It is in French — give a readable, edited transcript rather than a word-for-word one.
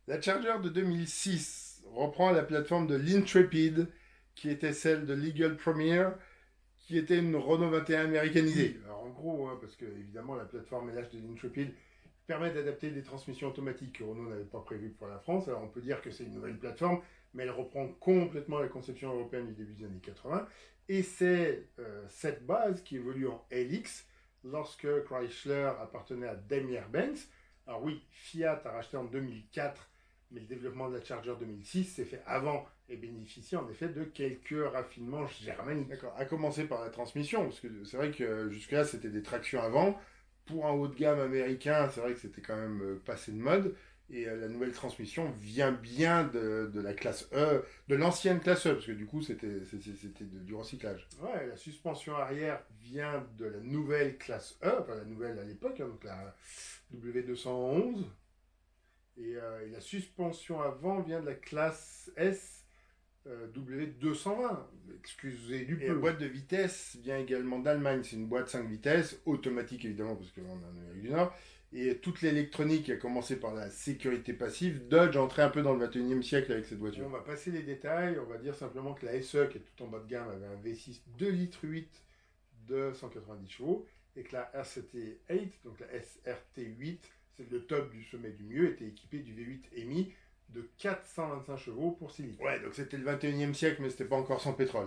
La Charger de 2006 reprend la plateforme de l'Intrepid, qui était celle de l'Eagle Premier, qui était une Renault 21 américanisée. Alors en gros, parce que évidemment la plateforme LH de l'Intrepid permet d'adapter des transmissions automatiques que Renault n'avait pas prévues pour la France. Alors on peut dire que c'est une nouvelle plateforme, mais elle reprend complètement la conception européenne du début des années 80. Et c'est cette base qui évolue en LX lorsque Chrysler appartenait à Daimler-Benz. Alors oui, Fiat a racheté en 2004, mais le développement de la Charger 2006 s'est fait avant et bénéficie en effet de quelques raffinements germaniques. D'accord, à commencer par la transmission, parce que c'est vrai que jusque-là c'était des tractions avant. Pour un haut de gamme américain, c'est vrai que c'était quand même passé de mode. Et la nouvelle transmission vient bien de la classe E, de l'ancienne classe E, parce que du coup c'était du recyclage. Ouais, la suspension arrière vient de la nouvelle classe E, enfin la nouvelle à l'époque, donc la W211. Et la suspension avant vient de la classe S W220. Excusez du peu. Et la boîte de vitesse vient également d'Allemagne. C'est une boîte 5 vitesses, automatique évidemment, parce qu'on est en Amérique du Nord. Et toute l'électronique, a commencé par la sécurité passive. Dodge entrait un peu dans le 21e siècle avec cette voiture. On va passer les détails. On va dire simplement que la SE, qui est tout en bas de gamme, avait un V6 2 litres 8 de 190 chevaux. Et que la RCT8, donc la SRT8, c'est le top du sommet du mieux, était équipé du V8 EMI de 425 chevaux pour 6 litres. Ouais, donc c'était le 21e siècle, mais c'était pas encore sans pétrole.